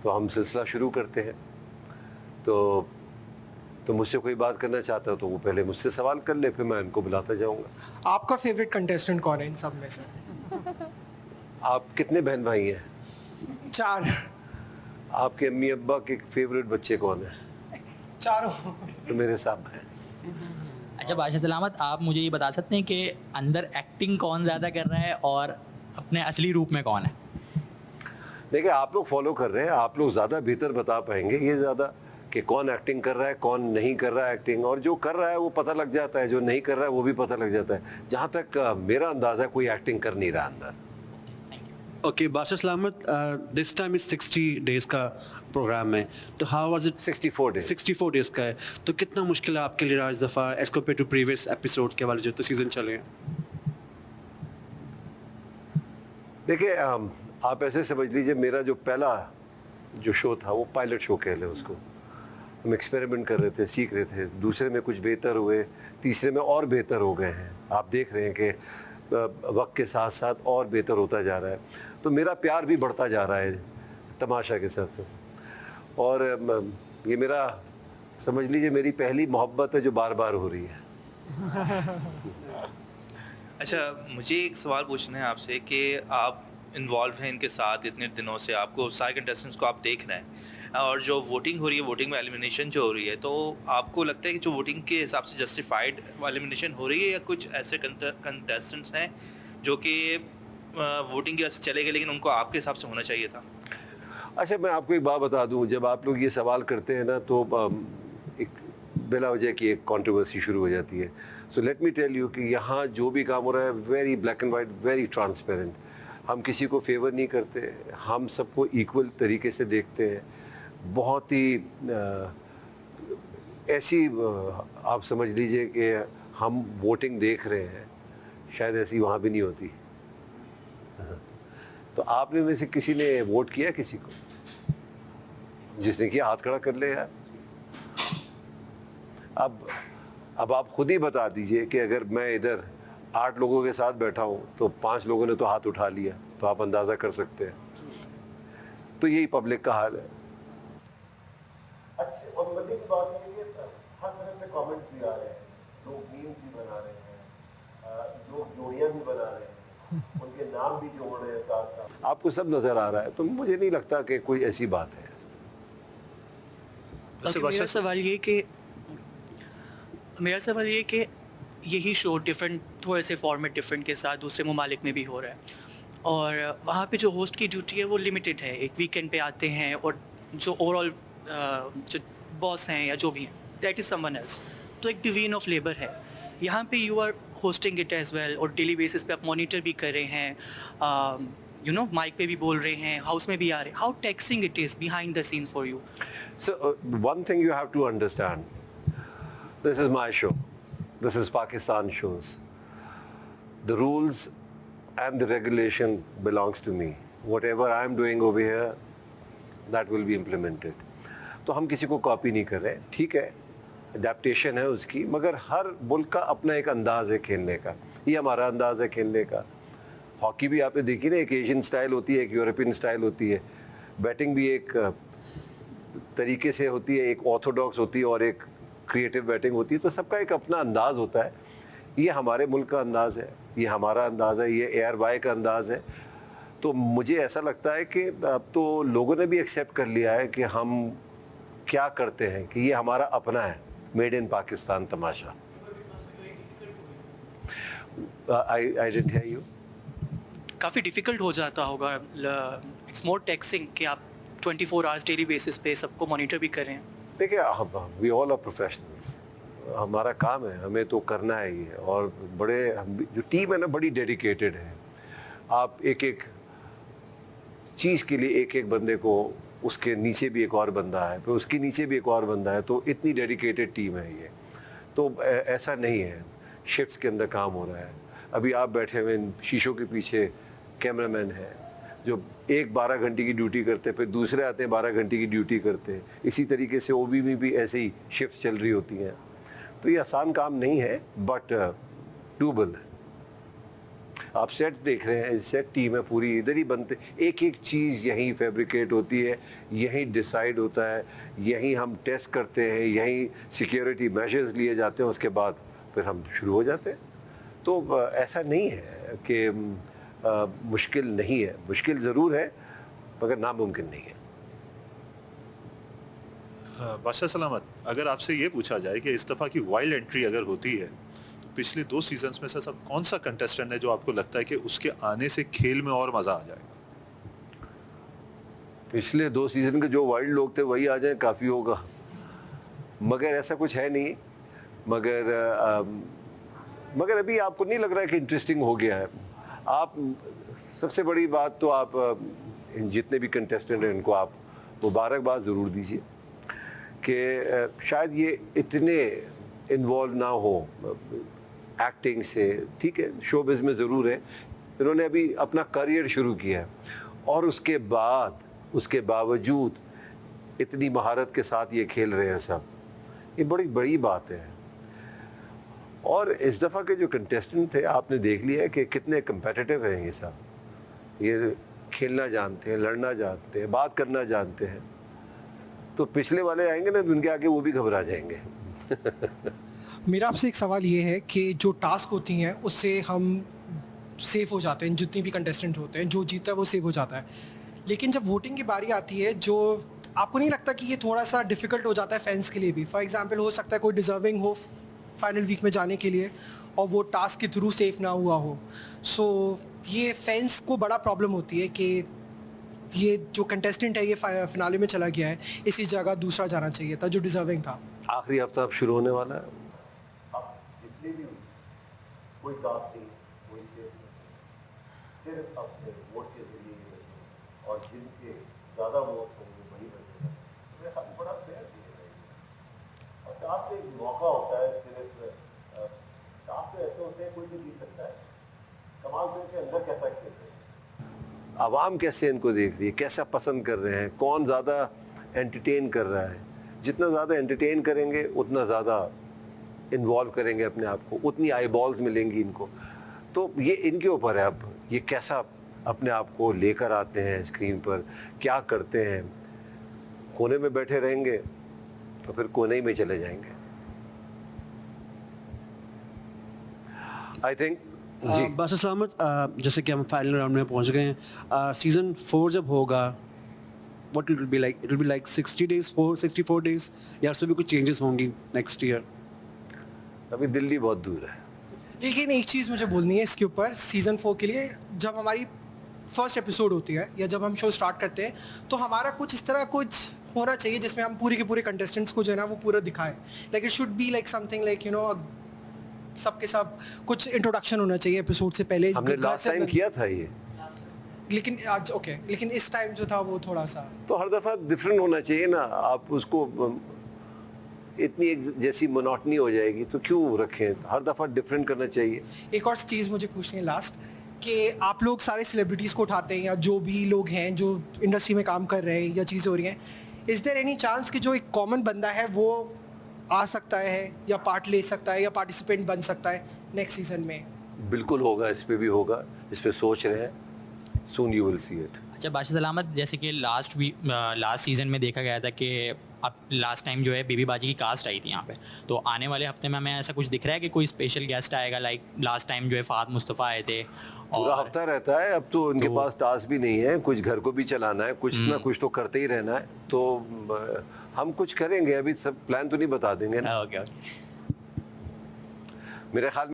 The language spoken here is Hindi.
तो हम सिलसिला शुरू करते हैं। तो मुझसे कोई बात करना चाहता है तो वो पहले मुझसे सवाल कर ले, फिर मैं उनको बुलाता जाऊँगा। आपका फेवरेट कंटेस्टेंट कौन है इन सब में से? आप कितने बहन भाई हैं? 4। आपके अम्मी अब्बा के फेवरेट बच्चे कौन हैं? चारों। तो मेरे साहब हैं। अच्छा बादशाह सलामत, आप मुझे ये बता सकते हैं कि अंदर एक्टिंग कौन ज़्यादा कर रहा है और अपने असली रूप में कौन है? देखिए, आप लोग फॉलो कर रहे हैं, आप लोग ज़्यादा बेहतर बता पाएंगे ये ज़्यादा कि कौन एक्टिंग कर रहा है, कौन नहीं कर रहा है एक्टिंग। और जो कर रहा है वो पता लग जाता है, जो नहीं कर रहा है वो भी पता लग जाता है। जहाँ तक मेरा अंदाज़ा है, कोई एक्टिंग कर नहीं रहा अंदर। ओके बादशाह सलामत, दिस टाइम इज 60 डेज का प्रोग्राम है, तो how was it? 64 days. 64 days का है, तो कितना मुश्किल है आपके लिए इस दफ़ा as compare to previous episode के वाले जो तो सीज़न चले हैं? देखिए, आप ऐसे समझ लीजिए, मेरा जो पहला जो शो था वो पायलट शो कह लें उसको। हम एक्सपेरिमेंट कर रहे थे, सीख रहे थे। दूसरे में कुछ बेहतर हुए, तीसरे में और बेहतर हो गए हैं। आप देख रहे हैं कि वक्त के साथ साथ और बेहतर होता जा रहा है। तो मेरा प्यार भी बढ़ता जा रहा है तमाशा के साथ। और ये मेरा, समझ लीजिए, मेरी पहली मोहब्बत है जो बार बार हो रही है। अच्छा, मुझे एक सवाल पूछना है आपसे कि आप इन्वॉल्व हैं इनके साथ इतने दिनों से, आपको सारे कंटेस्टेंट्स को आप देख रहे हैं और जो वोटिंग हो रही है, वोटिंग में एलिमिनेशन जो हो रही है, तो आपको लगता है कि जो वोटिंग के हिसाब से जस्टिफाइड एलिमिनेशन हो रही है, या कुछ ऐसे कंटेस्टेंट्स हैं जो कि वोटिंग की वजह से चले गए लेकिन उनको आपके हिसाब से होना चाहिए था? अच्छा, मैं आपको एक बात बता दूं, जब आप लोग ये सवाल करते हैं ना तो एक बिला वजह की एक कंट्रोवर्सी शुरू हो जाती है। So let me tell you कि यहाँ जो भी काम हो रहा है very black and white, very transparent. हम किसी को फेवर नहीं करते, हम सबको इक्वल तरीके से देखते हैं। बहुत ही ऐसी आप समझ लीजिए कि हम वोटिंग देख रहे हैं, शायद ऐसी वहाँ भी नहीं होती। तो आपने में से किसी ने वोट किया किसी को? जिसने किया हाथ खड़ा कर ले यार। अब आप खुद ही बता दीजिए कि अगर मैं इधर 8 लोगों के साथ बैठा हूँ तो 5 लोगों ने तो हाथ उठा लिया, तो आप अंदाज़ा कर सकते हैं। तो यही पब्लिक का हाल है। अच्छे और मजे की बात है कि हर तरह से कमेंट्स भी आ रहे हैं, लोग मीम्स भी बना रहे हैं, लोग जोड़ियाँ भी बना रहे हैं, उनके नाम भी जोड़ रहे हैं साथ साथ। आपको सब नज़र आ रहा है, तो मुझे नहीं लगता कि कोई ऐसी बात है। मेरा सवाल ये कि यही शो डिफरेंट, थोड़े से फॉर्मेट डिफरेंट के साथ दूसरे ममालिक में भी हो रहा है, और वहाँ पे जो होस्ट की ड्यूटी है वो लिमिटेड है। एक वीकेंड पे आते हैं और जो ओवरऑल जो बॉस हैं या जो भी हैं, दैट इज़ समवन एल्स। तो एक डिवीजन ऑफ लेबर है। यहाँ पे you are hosting it as well, और डेली बेसिस पे आप मॉनिटर भी कर रहे हैं, माइक पे भी बोल रहे हैं, हाउस में भी आ रहे हैं। How taxing it is behind the scenes for you? So one thing you have to understand, this is my show, this is Pakistan shows. The rules and the regulation belongs to me. Whatever I am doing over here, that will be implemented. तो हम किसी को कॉपी नहीं कर रहे, ठीक है, अडेप्टेशन है उसकी, मगर हर मुल्क का अपना एक अंदाज़ है खेलने का। ये हमारा अंदाज़ है खेलने का। हॉकी भी आपने देखी ना, एक एशियन स्टाइल होती है, एक यूरोपियन स्टाइल होती है। बैटिंग भी एक तरीके से होती है, एक ऑर्थोडॉक्स होती है और एक क्रिएटिव बैटिंग होती है। तो सबका एक अपना अंदाज़ होता है। ये हमारे मुल्क का अंदाज़ है, ये हमारा अंदाज़ है, ये एयर बाय का अंदाज़ है। तो मुझे ऐसा लगता है कि अब तो लोगों ने भी एक्सेप्ट कर लिया है कि हम क्या करते हैं, कि ये हमारा अपना है, made in Pakistan Tamasha. I didn't here you. काफ़ी डिफ़िकल्ट हो जाता होगा, इट्स मोर टैक्सिंग कि आप 24 आवर्स डेली बेसिस पे सबको मॉनिटर भी करें। देखिए, वी ऑल आर प्रोफेशनल्स, हमारा काम है, हमें तो करना है ये। और बड़े जो टीम है ना, बड़ी डेडिकेटेड है। आप एक एक चीज़ के लिए एक एक बंदे को, उसके नीचे भी एक और बंदा है, फिर उसके नीचे भी एक और बंदा है, तो इतनी डेडिकेटेड टीम है ये। तो ऐसा नहीं है, शिफ्ट्स के अंदर काम हो रहा है। अभी आप बैठे हुए शीशों के पीछे कैमरामैन है जो एक 12 घंटे की ड्यूटी करते हैं, फिर दूसरे आते हैं 12 घंटे की ड्यूटी करते हैं। इसी तरीके से ओबी में भी ऐसे ही शिफ्ट्स चल रही होती हैं। तो ये आसान काम नहीं है, बट डूबल है। आप सेट्स देख रहे हैं, सेट टीम है पूरी, इधर ही बनते, एक एक चीज़ यहीं फैब्रिकेट होती है, यहीं डिसाइड होता है, यहीं हम टेस्ट करते हैं, यहीं सिक्योरिटी मेजर्स लिए जाते हैं, उसके बाद फिर हम शुरू हो जाते हैं। तो ऐसा नहीं है कि मुश्किल नहीं है, मुश्किल ज़रूर है मगर नामुमकिन नहीं है। बादशाह सलामत, अगर आपसे ये पूछा जाए कि इस दफ़ा की वाइल्ड एंट्री अगर होती है तो पिछले 2 सीजन्स में से सब कौन सा कंटेस्टेंट है जो आपको लगता है कि उसके आने से खेल में और मज़ा आ जाएगा? पिछले 2 सीज़न के जो वाइल्ड लोग थे वही आ जाए काफ़ी होगा, मगर ऐसा कुछ है नहीं। मगर अभी आपको नहीं लग रहा है कि इंटरेस्टिंग हो गया है? आप सबसे बड़ी बात तो आप जितने भी कंटेस्टेंट हैं इनको आप मुबारकबाद ज़रूर दीजिए कि शायद ये इतने इन्वॉल्व ना हो एक्टिंग से। ठीक है, शोबिज़ में ज़रूर है, इन्होंने अभी अपना करियर शुरू किया है और उसके बावजूद इतनी महारत के साथ ये खेल रहे हैं सब, ये बड़ी बड़ी बात है। और इस दफ़ा के जो कंटेस्टेंट थे आपने देख लिया है कि कितने कम्पेटिटिव हैं ये सब, ये खेलना जानते हैं, लड़ना जानते हैं, बात करना जानते हैं। तो पिछले वाले आएंगे ना, उनके आगे वो भी घबरा जाएंगे। मेरा आपसे एक सवाल ये है कि जो टास्क होती हैं उससे हम सेफ हो जाते हैं, जितने भी कंटेस्टेंट होते हैं, जो जीता है वो सेफ हो जाता है। लेकिन जब वोटिंग की बारी आती है, जो आपको नहीं लगता कि ये थोड़ा सा डिफ़िकल्ट हो जाता है फैंस के लिए भी? फॉर एग्जांपल हो सकता है कोई डिज़र्विंग हो फाइनल वीक में जाने के लिए और वो टास्क के थ्रू सेफ ना हुआ हो। सो ये फैंस को बड़ा प्रॉब्लम होती है कि ये जो कंटेस्टेंट है ये फिनाले में चला गया है, इसी जगह दूसरा जाना चाहिए था जो डिज़र्विंग था। आखिरी हफ्ता अब शुरू होने वाला है, अब जितने भी कोई टास्क नहीं, कोई सेफ नहीं, सिर्फ अपने वोट के जरिए और जिनके ज़्यादा वोट होंगे वही बचेगा। मेरा ख्याल बड़ा फेयर है। और टास्क एक मौका होता है, सिर्फ टास्क ऐसे होते हैं कोई भी जीत सकता है। कमाल तो इनके अंदर कैसा खेल रहे हैं, आवाम कैसे इनको देख रही है, कैसा पसंद कर रहे हैं, कौन ज़्यादा एंटरटेन कर रहा है। जितना ज़्यादा एंटरटेन करेंगे उतना ज़्यादा इन्वॉल्व करेंगे अपने आप को, उतनी आई बॉल्स मिलेंगी इनको। तो ये इनके ऊपर है अब, ये कैसा अपने आप को लेकर आते हैं स्क्रीन पर, क्या करते हैं। कोने में बैठे रहेंगे तो फिर कोने ही में चले जाएंगे। आई थिंक जी। बादशाह सलामत, जैसे कि हम फाइनल राउंड में पहुंच गए हैं, सीज़न 4 जब होगा, what it will be like? It will be like 60 days, 64 days, या उसमें भी कुछ चेंजेस होंगी नेक्स्ट ईयर? अभी दिल्ली बहुत दूर है। लेकिन एक चीज़ मुझे बोलनी है इसके ऊपर, सीज़न 4 के लिए जब हमारी फर्स्ट एपिसोड होती है या जब हम शो स्टार्ट करते हैं तो हमारा कुछ इस तरह कुछ होना चाहिए जिसमें हम पूरे के पूरे कंटेस्टेंट्स को जो है ना वो पूरा दिखाएं। Like it should be like something like you know सबके सब कुछ इंट्रोडक्शन होना चाहिए एपिसोड से पहले। हमने लास्ट टाइम किया था ये, लेकिन आज ओके, लेकिन इस टाइम जो था वो थोड़ा सा तो हर दफ़ा डिफरेंट होना चाहिए ना। आप उसको इतनी एक जैसी मोनोटनी हो जाएगी तो क्यों रखें, हर दफ़ा डिफरेंट करना चाहिए। एक और चीज़ मुझे पूछनी है लास्ट, कि आप लोग सारे सेलिब्रिटीज़ को उठाते हैं या जो भी लोग हैं जो इंडस्ट्री में काम कर रहे हैं या चीज़ें हो रही हैं, इज़ देयर एनी चांस कि जो एक कॉमन बंदा है वो आ सकता है या पार्ट ले सकता है या पार्टिसिपेंट बन सकता है नेक्स्ट सीज़न में? बिल्कुल होगा, इस पे भी होगा, इस पे सोच रहे हैं, soon you will see it. अच्छा बादशाह सलामत, जैसे कि लास्ट सीज़न में देखा गया था कि अब लास्ट टाइम जो है बेबी बाजी की कास्ट आई थी यहाँ पे, तो आने वाले हफ्ते में हमें ऐसा कुछ दिख रहा है कि कोई स्पेशल गेस्ट आएगा? लाइक लास्ट टाइम जो है फ़ाद मुस्तफ़ा आए थे पूरा हफ्ता रहता है। अब तो उनके पास टास्क भी नहीं है, कुछ घर को भी चलाना है, कुछ ना कुछ तो करते ही रहना है। तो हम कुछ करेंगे, अभी सब प्लान तो नहीं बता देंगे ना। ओके मेरे ख्याल